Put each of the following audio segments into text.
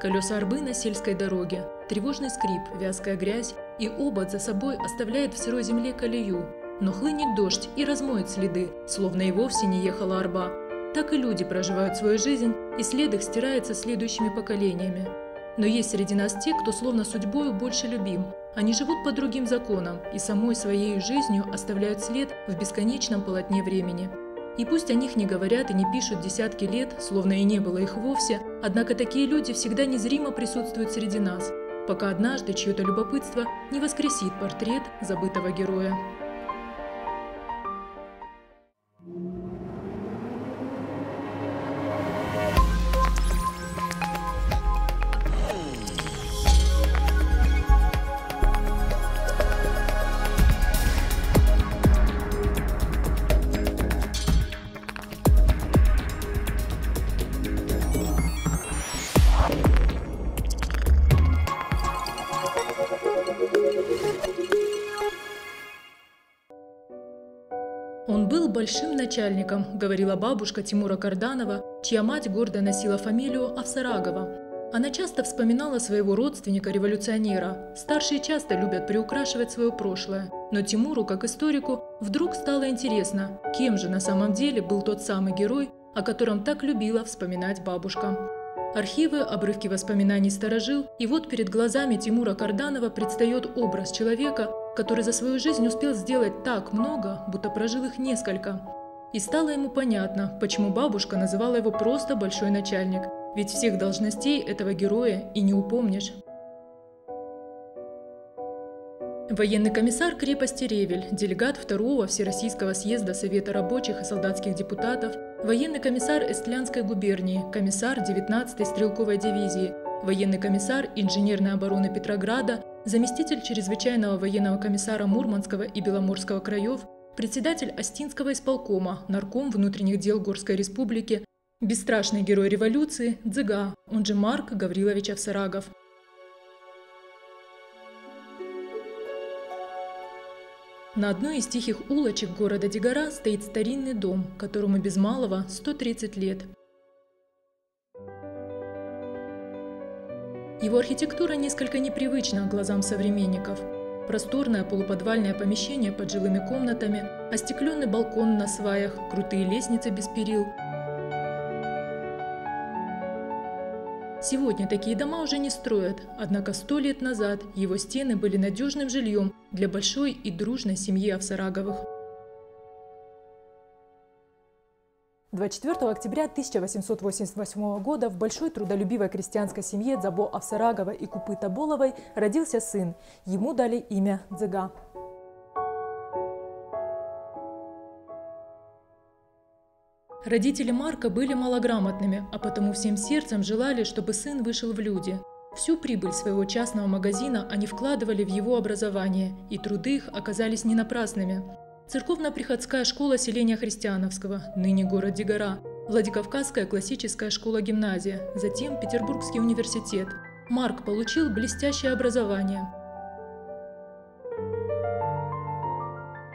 Колеса арбы на сельской дороге, тревожный скрип, вязкая грязь, и обод за собой оставляет в сырой земле колею. Но хлынет дождь и размоет следы, словно и вовсе не ехала арба. Так и люди проживают свою жизнь, и след их стирается следующими поколениями. Но есть среди нас те, кто словно судьбою больше любим. Они живут по другим законам и самой своей жизнью оставляют след в бесконечном полотне времени. И пусть о них не говорят и не пишут десятки лет, словно и не было их вовсе, однако такие люди всегда незримо присутствуют среди нас, пока однажды чье-то любопытство не воскресит портрет забытого героя. «Он был большим начальником», – говорила бабушка Тимура Карданова, чья мать гордо носила фамилию Авсарагова. Она часто вспоминала своего родственника-революционера. Старшие часто любят приукрашивать свое прошлое. Но Тимуру, как историку, вдруг стало интересно, кем же на самом деле был тот самый герой, о котором так любила вспоминать бабушка. Архивы, обрывки воспоминаний сторожил, и вот перед глазами Тимура Карданова предстает образ человека, который за свою жизнь успел сделать так много, будто прожил их несколько. И стало ему понятно, почему бабушка называла его просто «большой начальник», ведь всех должностей этого героя и не упомнишь. Военный комиссар крепости Ревель, делегат 2-го Всероссийского съезда Совета рабочих и солдатских депутатов, военный комиссар Эстлянской губернии, комиссар 19-й стрелковой дивизии, военный комиссар инженерной обороны Петрограда, заместитель чрезвычайного военного комиссара Мурманского и Беломорского краев, председатель Остинского исполкома, нарком внутренних дел Горской республики, бесстрашный герой революции Дзыга, он же Марк Гаврилович Авсарагов. На одной из тихих улочек города Дигара стоит старинный дом, которому без малого 130 лет. Его архитектура несколько непривычна глазам современников. Просторное полуподвальное помещение под жилыми комнатами, остекленный балкон на сваях, крутые лестницы без перил. Сегодня такие дома уже не строят, однако 100 лет назад его стены были надежным жильем для большой и дружной семьи Авсараговых. 24 октября 1888 года в большой трудолюбивой крестьянской семье Дзабо Авсарагова и Купы Таболовой родился сын. Ему дали имя Дзыга. Родители Марка были малограмотными, а потому всем сердцем желали, чтобы сын вышел в люди. Всю прибыль своего частного магазина они вкладывали в его образование, и труды их оказались не напрасными. Церковно-приходская школа селения Христиановского, ныне город Дигара, Владикавказская классическая школа-гимназия, затем Петербургский университет. Марк получил блестящее образование.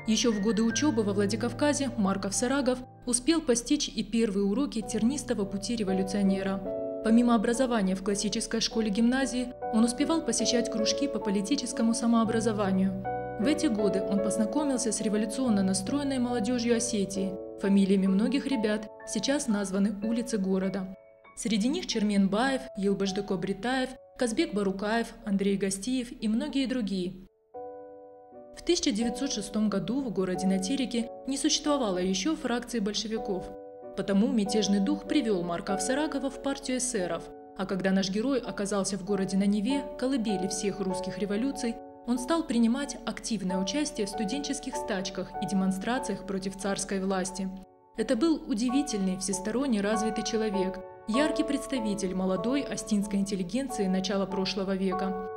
Еще в годы учебы во Владикавказе Марк Авсарагов успел постичь и первые уроки тернистого пути революционера. Помимо образования в классической школе-гимназии, он успевал посещать кружки по политическому самообразованию. В эти годы он познакомился с революционно настроенной молодежью Осетии. Фамилиями многих ребят сейчас названы улицы города. Среди них Черменбаев, Елбаждыко Бритаев, Казбек Барукаев, Андрей Гостиев и многие другие. В 1906 году в городе на Тереке не существовало еще фракции большевиков. Потому мятежный дух привел Марка Авсарагова в партию эсеров. А когда наш герой оказался в городе на Неве, колыбели всех русских революций, он стал принимать активное участие в студенческих стачках и демонстрациях против царской власти. Это был удивительный, всесторонне развитый человек, яркий представитель молодой остинской интеллигенции начала прошлого века.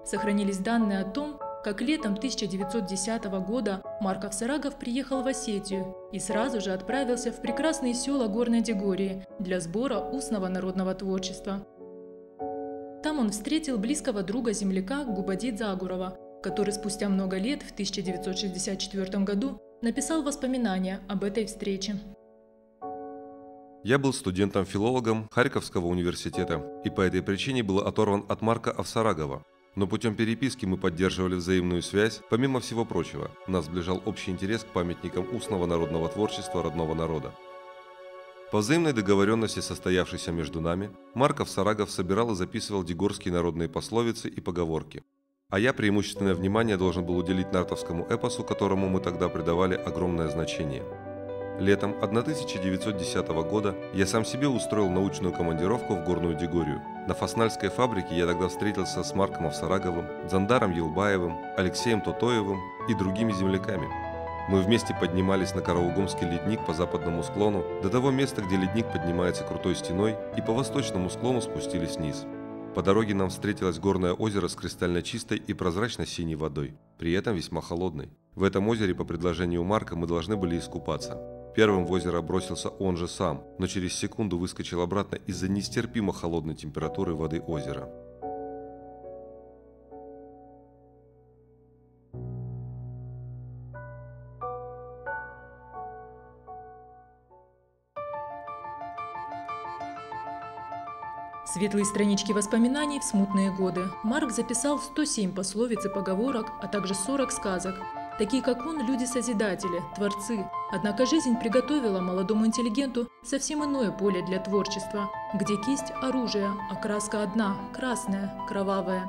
Сохранились данные о том, как летом 1910 года Марк Авсарагов приехал в Осетию и сразу же отправился в прекрасные села Горной Дегории для сбора устного народного творчества. Там он встретил близкого друга-земляка Губадит Загурова, который спустя много лет, в 1964 году, написал воспоминания об этой встрече. Я был студентом-филологом Харьковского университета и по этой причине был оторван от Марка Авсарагова. Но путем переписки мы поддерживали взаимную связь. Помимо всего прочего, нас сближал общий интерес к памятникам устного народного творчества родного народа. По взаимной договоренности, состоявшейся между нами, Марк Авсарагов собирал и записывал дегорские народные пословицы и поговорки. А я преимущественное внимание должен был уделить нартовскому эпосу, которому мы тогда придавали огромное значение. Летом 1910 года я сам себе устроил научную командировку в Горную Дегорию. На фаснальской фабрике я тогда встретился с Марком Авсараговым, Дзандаром Елбаевым, Алексеем Тотоевым и другими земляками. Мы вместе поднимались на Караугумский ледник по западному склону до того места, где ледник поднимается крутой стеной, и по восточному склону спустились вниз. По дороге нам встретилось горное озеро с кристально чистой и прозрачно-синей водой, при этом весьма холодной. В этом озере, по предложению Марка, мы должны были искупаться. Первым в озеро бросился он же сам, но через секунду выскочил обратно из-за нестерпимо холодной температуры воды озера. Светлые странички воспоминаний в смутные годы. Марк записал 107 пословиц и поговорок, а также 40 сказок. Такие, как он, люди-созидатели, творцы. Однако жизнь приготовила молодому интеллигенту совсем иное поле для творчества, где кисть – оружие, а краска одна – красная, кровавая.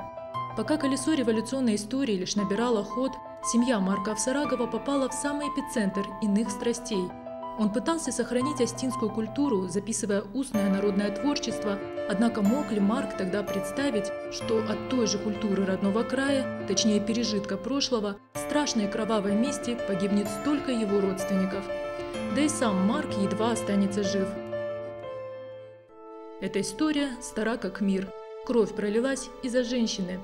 Пока колесо революционной истории лишь набирало ход, семья Марка Авсарагова попала в самый эпицентр иных страстей. Он пытался сохранить остинскую культуру, записывая устное народное творчество, однако мог ли Марк тогда представить, что от той же культуры родного края, точнее пережитка прошлого, в страшной кровавой мести погибнет столько его родственников? Да и сам Марк едва останется жив. Эта история стара как мир. Кровь пролилась из-за женщины.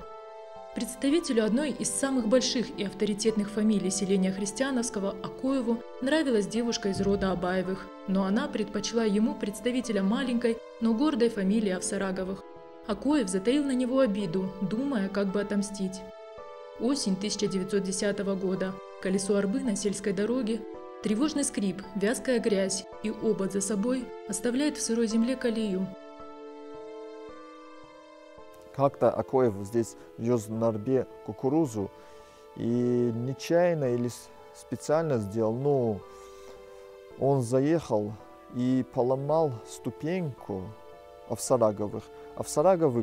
Представителю одной из самых больших и авторитетных фамилий селения Христиановского, Акоеву, нравилась девушка из рода Абаевых, но она предпочла ему представителя маленькой, но гордой фамилии Авсараговых. Акоев затаил на него обиду, думая, как бы отомстить. Осень 1910 года. Колесо арбы на сельской дороге, тревожный скрип, вязкая грязь и обод за собой оставляет в сырой земле колею. Как-то Акоев здесь вез на арбе кукурузу и нечаянно или специально сделал, но он заехал и поломал ступеньку Авсараговых. Авсараговы,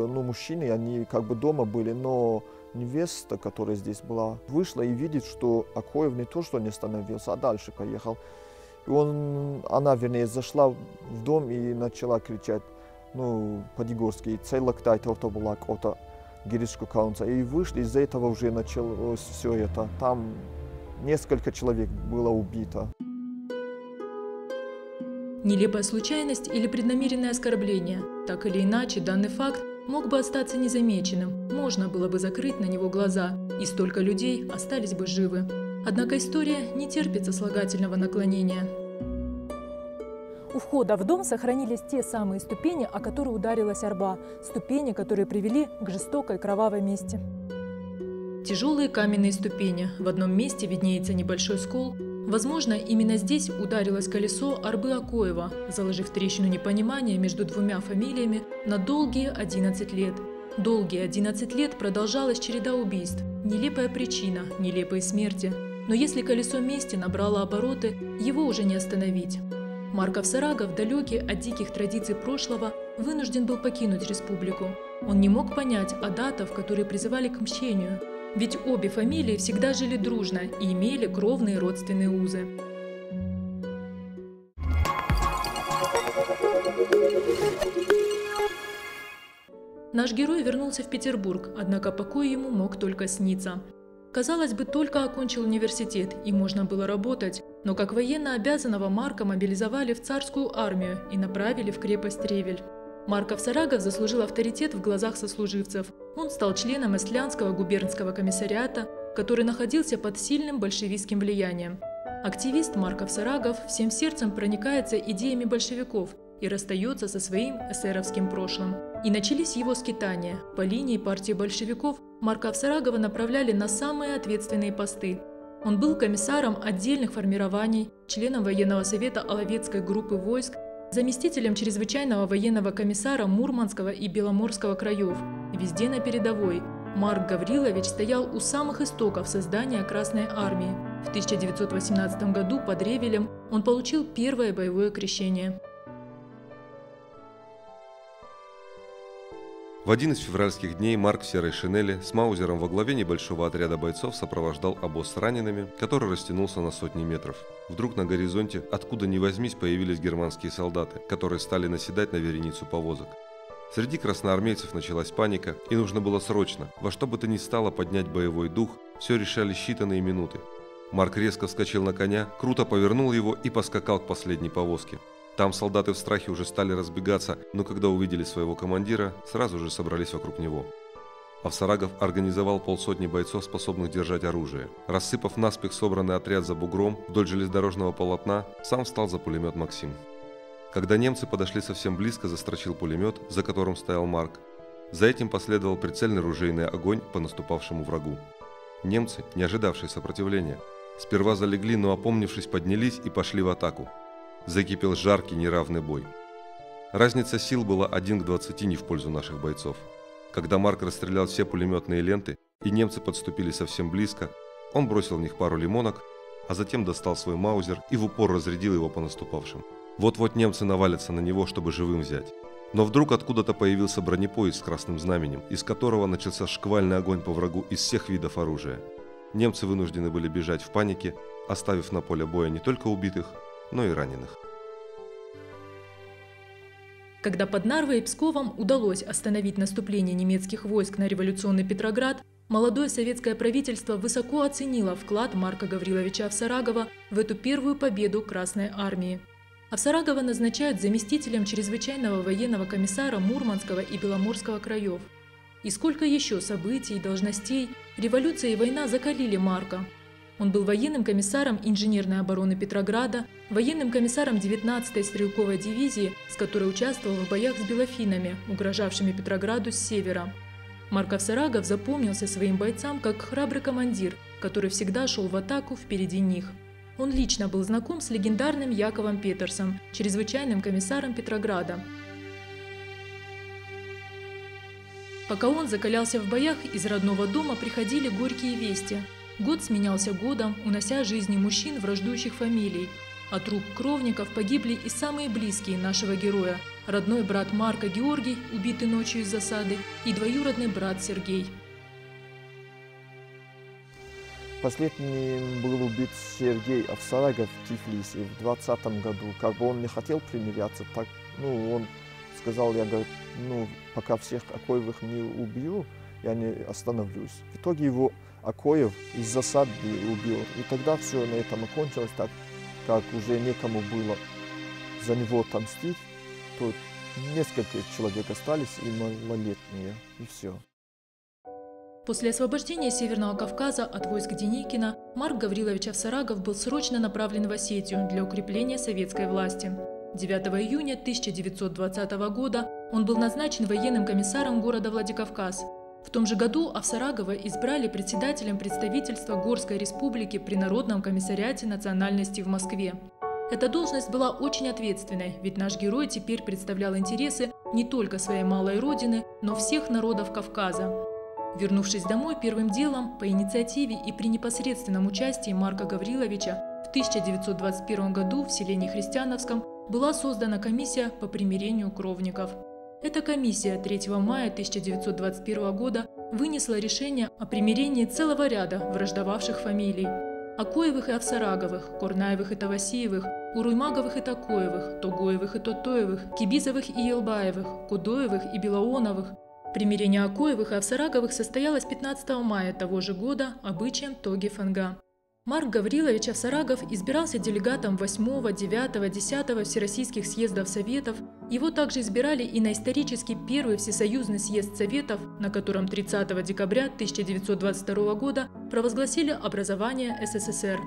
мужчины, они дома были, но невеста, которая здесь была, вышла и видит, что Акоев не то, что не остановился, а дальше поехал. И она, зашла в дом и начала кричать, по-дегорски, «Цейлактай, тортобулак, ота гиришку каунца». И вышли, из-за этого уже началось все это. Там несколько человек было убито. Нелепая случайность или преднамеренное оскорбление. Так или иначе, данный факт мог бы остаться незамеченным, можно было бы закрыть на него глаза, и столько людей остались бы живы. Однако история не терпит сослагательного наклонения. У входа в дом сохранились те самые ступени, о которые ударилась арба, ступени, которые привели к жестокой кровавой мести. Тяжелые каменные ступени, в одном месте виднеется небольшой скол. Возможно, именно здесь ударилось колесо арбы Акоева, заложив трещину непонимания между двумя фамилиями на долгие 11 лет. Долгие 11 лет продолжалась череда убийств, нелепая причина, нелепые смерти. Но если колесо мести набрало обороты, его уже не остановить. Марк Авсарагов, далекий от диких традиций прошлого, вынужден был покинуть республику. Он не мог понять адатов, которые призывали к мщению. Ведь обе фамилии всегда жили дружно и имели кровные родственные узы. Наш герой вернулся в Петербург, однако покой ему мог только сниться. Казалось бы, только окончил университет, и можно было работать, но как военно обязанного Марка мобилизовали в царскую армию и направили в крепость Ревель. Марк Авсарагов заслужил авторитет в глазах сослуживцев. Он стал членом Эстлянского губернского комиссариата, который находился под сильным большевистским влиянием. Активист Марк Авсарагов всем сердцем проникается идеями большевиков и расстается со своим эсеровским прошлым. И начались его скитания. По линии партии большевиков Марка Авсарагова направляли на самые ответственные посты. Он был комиссаром отдельных формирований, членом военного совета Оловецкой группы войск, заместителем чрезвычайного военного комиссара Мурманского и Беломорского краев. Везде на передовой. Марк Гаврилович стоял у самых истоков создания Красной армии. В 1918 году под Ревелем он получил первое боевое крещение. В один из февральских дней Марк в серой шинели с маузером во главе небольшого отряда бойцов сопровождал обоз с ранеными, который растянулся на сотни метров. Вдруг на горизонте, откуда ни возьмись, появились германские солдаты, которые стали наседать на вереницу повозок. Среди красноармейцев началась паника, и нужно было срочно, во что бы то ни стало, поднять боевой дух, все решали считанные минуты. Марк резко вскочил на коня, круто повернул его и поскакал к последней повозке. Там солдаты в страхе уже стали разбегаться, но когда увидели своего командира, сразу же собрались вокруг него. Авсарагов организовал полсотни бойцов, способных держать оружие. Рассыпав наспех собранный отряд за бугром вдоль железнодорожного полотна, сам встал за пулемет Максим. Когда немцы подошли совсем близко, застрочил пулемет, за которым стоял Марк. За этим последовал прицельный ружейный огонь по наступавшему врагу. Немцы, не ожидавшие сопротивления, сперва залегли, но опомнившись, поднялись и пошли в атаку. Закипел жаркий неравный бой. Разница сил была 1 к 20 не в пользу наших бойцов. Когда Марк расстрелял все пулеметные ленты и немцы подступили совсем близко, он бросил в них пару лимонок, а затем достал свой маузер и в упор разрядил его по наступавшим. Вот-вот немцы навалятся на него, чтобы живым взять. Но вдруг откуда-то появился бронепоезд с красным знаменем, из которого начался шквальный огонь по врагу из всех видов оружия. Немцы вынуждены были бежать в панике, оставив на поле боя не только убитых, но и раненых. Когда под Нарвой и Псковом удалось остановить наступление немецких войск на революционный Петроград, молодое советское правительство высоко оценило вклад Марка Гавриловича Авсарагова в эту первую победу Красной армии. Авсарагова назначают заместителем чрезвычайного военного комиссара Мурманского и Беломорского краев. И сколько еще событий, должностей, революция и война закалили Марка. Он был военным комиссаром инженерной обороны Петрограда, военным комиссаром 19-й стрелковой дивизии, с которой участвовал в боях с белофинами, угрожавшими Петрограду с севера. Марк Авсарагов запомнился своим бойцам как храбрый командир, который всегда шел в атаку впереди них. Он лично был знаком с легендарным Яковом Петерсом, чрезвычайным комиссаром Петрограда. Пока он закалялся в боях, из родного дома приходили горькие вести. Год сменялся годом, унося жизни мужчин враждующих фамилий. От рук кровников погибли и самые близкие нашего героя – родной брат Марка Георгий, убитый ночью из засады, и двоюродный брат Сергей. Последним был убит Сергей Авсарагов в Тифлисе в 2020 году. Как бы он не хотел примиряться, так, он сказал, пока всех Акоевых не убью, я не остановлюсь. В итоге его Акоев из засады убил. И тогда все на этом окончилось, так как уже некому было за него отомстить, то несколько человек остались и малолетние, и все. После освобождения Северного Кавказа от войск Деникина Марк Гаврилович Авсарагов был срочно направлен в Осетию для укрепления советской власти. 9 июня 1920 года он был назначен военным комиссаром города Владикавказ. В том же году Авсарагова избрали председателем представительства Горской республики при Народном комиссариате национальности в Москве. Эта должность была очень ответственной, ведь наш герой теперь представлял интересы не только своей малой родины, но всех народов Кавказа. Вернувшись домой, первым делом, по инициативе и при непосредственном участии Марка Гавриловича, в 1921 году в селении Христиановском была создана комиссия по примирению кровников. Эта комиссия 3 мая 1921 года вынесла решение о примирении целого ряда враждовавших фамилий – Акоевых и Авсараговых, Корнаевых и Тавасиевых, Уруймаговых и Такоевых, Тогоевых и Тотоевых, Кибизовых и Елбаевых, Кудоевых и Белооновых. Примирение Акоевых и Авсараговых состоялось 15 мая того же года обычаем Тоги-Фанга. Марк Гаврилович Авсарагов избирался делегатом 8, 9, 10 Всероссийских съездов Советов. Его также избирали и на исторический первый Всесоюзный съезд Советов, на котором 30 декабря 1922 года провозгласили образование СССР.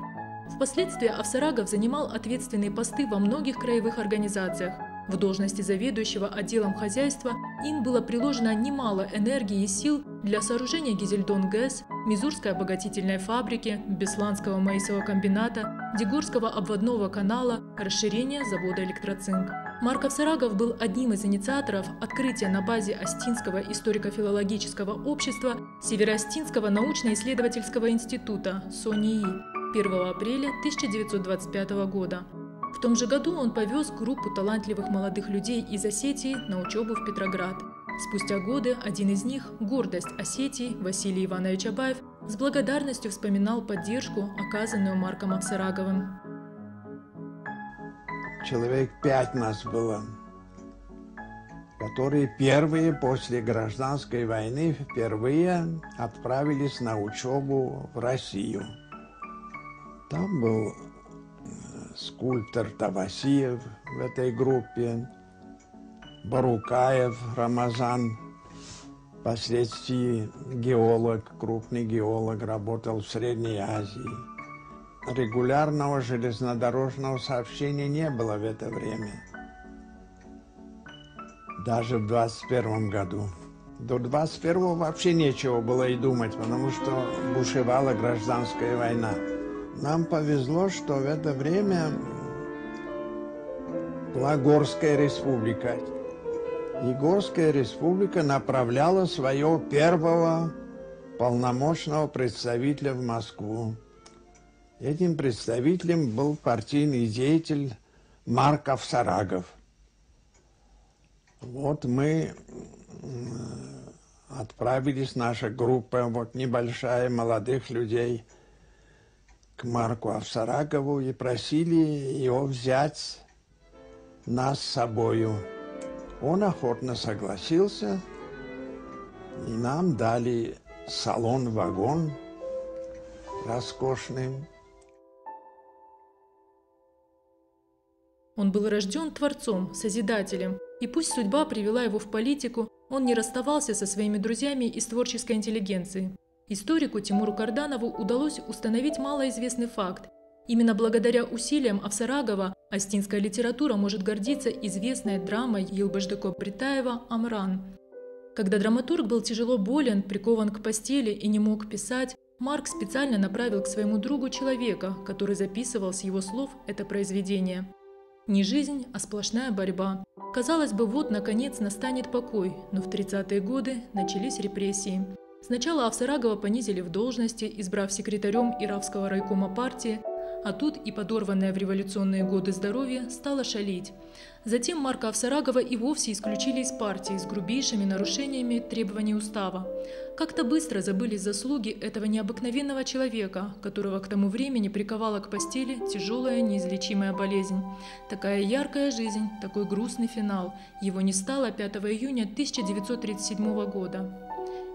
Впоследствии Авсарагов занимал ответственные посты во многих краевых организациях. В должности заведующего отделом хозяйства им было приложено немало энергии и сил для сооружения Гизельдон-ГЭС, Мизурской обогатительной фабрики, Бесланского маисового комбината, Дегорского обводного канала, расширения завода «Электроцинк». Марк Авсарагов был одним из инициаторов открытия на базе Остинского историко-филологического общества Североостинского научно-исследовательского института СОНИИ 1 апреля 1925 года. В том же году он повез группу талантливых молодых людей из Осетии на учебу в Петроград. Спустя годы один из них, гордость Осетии, Василий Иванович Абаев, с благодарностью вспоминал поддержку, оказанную Марком Авсараговым. Человек 5 нас было, которые первые после гражданской войны впервые отправились на учебу в Россию. Там был скульптор Тавасиев в этой группе, Барукаев Рамазан, впоследствии геолог, крупный геолог, работал в Средней Азии. Регулярного железнодорожного сообщения не было в это время. Даже в 21 году. До 21-го вообще нечего было и думать, потому что бушевала гражданская война. Нам повезло, что в это время была Горская республика. И Горская республика направляла своего первого полномочного представителя в Москву. Этим представителем был партийный деятель Марк Авсарагов. Вот мы отправились, наша группа, вот небольшая, молодых людей, к Марку Авсарагову и просили его взять нас с собою. Он охотно согласился, и нам дали салон-вагон роскошный. Он был рожден творцом, созидателем, и пусть судьба привела его в политику, он не расставался со своими друзьями из творческой интеллигенции. Историку Тимуру Карданову удалось установить малоизвестный факт. Именно благодаря усилиям Авсарагова остинская литература может гордиться известной драмой Йылбыждыко-Бретаева «Амран». Когда драматург был тяжело болен, прикован к постели и не мог писать, Марк специально направил к своему другу человека, который записывал с его слов это произведение. Не жизнь, а сплошная борьба. Казалось бы, вот, наконец, настанет покой, но в 30-е годы начались репрессии. Сначала Авсарагова понизили в должности, избрав секретарем Иравского райкома партии, а тут и подорванное в революционные годы здоровье стало шалить. Затем Марка Авсарагова и вовсе исключили из партии с грубейшими нарушениями требований устава. Как-то быстро забылись заслуги этого необыкновенного человека, которого к тому времени приковала к постели тяжелая неизлечимая болезнь. Такая яркая жизнь, такой грустный финал. Его не стало 5 июня 1937 года.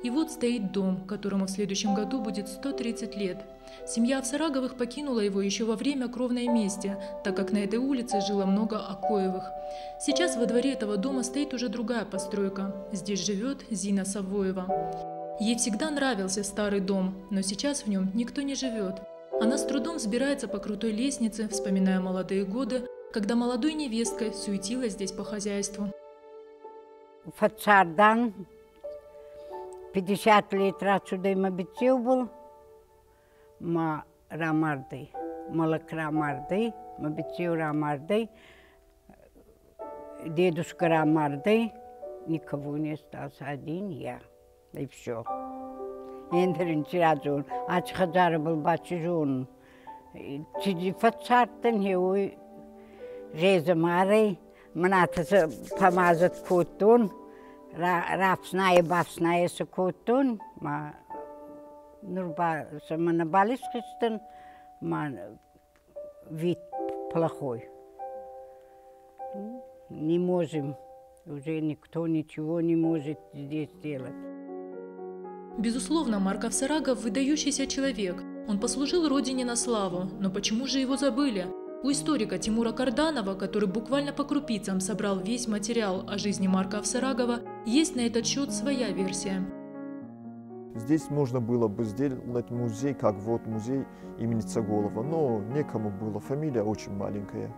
И вот стоит дом, которому в следующем году будет 130 лет. Семья Авсараговых покинула его еще во время кровной мести, так как на этой улице жило много Акоевых. Сейчас во дворе этого дома стоит уже другая постройка. Здесь живет Зина Савоева. Ей всегда нравился старый дом, но сейчас в нем никто не живет. Она с трудом взбирается по крутой лестнице, вспоминая молодые годы, когда молодой невесткой суетилась здесь по хозяйству. Фацардан 50 лет отсюда им обитил был. Ма рамарды, малак рамарды, обитил рамарды, дедушка рамарды, никого не остался, один я, и все. Эндринчи разун, ачхаджар был бачижун. Чиди фацартен хеуй, резамары, манатаса помазат кутун. Рапсная, бавсная сукутун, ма нурба саманабалискистен, ма вид плохой. Не можем, уже никто ничего не может здесь делать. Безусловно, Марк Авсарагов – выдающийся человек. Он послужил родине на славу, но почему же его забыли? У историка Тимура Карданова, который буквально по крупицам собрал весь материал о жизни Марка Авсарагова, есть на этот счет своя версия. Здесь можно было бы сделать музей, как вот музей имени Цаголова, но некому было, фамилия очень маленькая.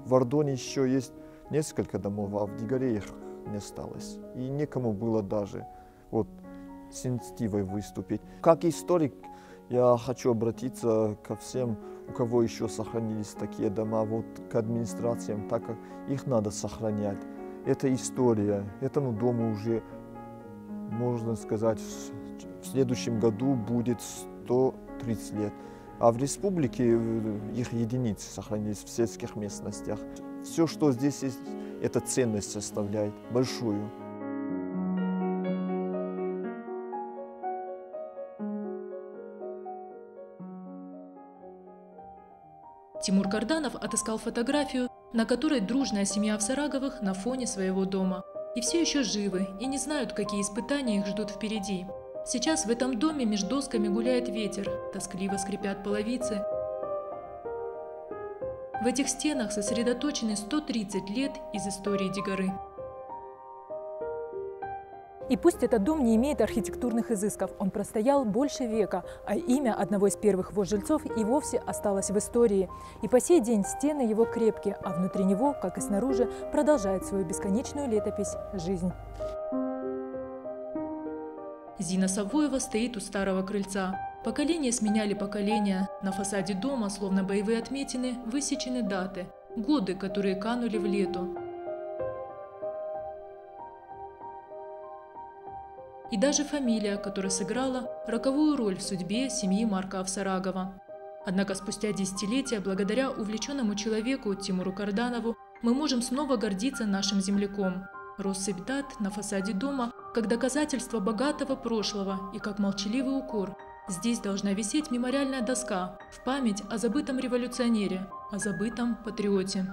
В Ардоне еще есть несколько домов, а в Дигаре их не осталось. И некому было даже вот с инициативой выступить. Как историк я хочу обратиться ко всем, у кого еще сохранились такие дома, вот к администрациям, так как их надо сохранять. Это история, этому дому уже, можно сказать, в следующем году будет 130 лет. А в республике их единицы сохранились в сельских местностях. Все, что здесь есть, эта ценность составляет большую. Тимур Карданов отыскал фотографию, на которой дружная семья Авсараговых на фоне своего дома. И все еще живы, и не знают, какие испытания их ждут впереди. Сейчас в этом доме между досками гуляет ветер, тоскливо скрипят половицы. В этих стенах сосредоточены 130 лет из истории Дигары. И пусть этот дом не имеет архитектурных изысков, он простоял больше века, а имя одного из первых его жильцов и вовсе осталось в истории. И по сей день стены его крепкие, а внутри него, как и снаружи, продолжает свою бесконечную летопись жизнь. Зина Савоева стоит у старого крыльца. Поколения сменяли поколения. На фасаде дома, словно боевые отметины, высечены даты, годы, которые канули в лету. И даже фамилия, которая сыграла роковую роль в судьбе семьи Марка Авсарагова. Однако спустя десятилетия, благодаря увлеченному человеку Тимуру Карданову, мы можем снова гордиться нашим земляком. Россыпь дат на фасаде дома как доказательство богатого прошлого и как молчаливый укор. Здесь должна висеть мемориальная доска в память о забытом революционере, о забытом патриоте.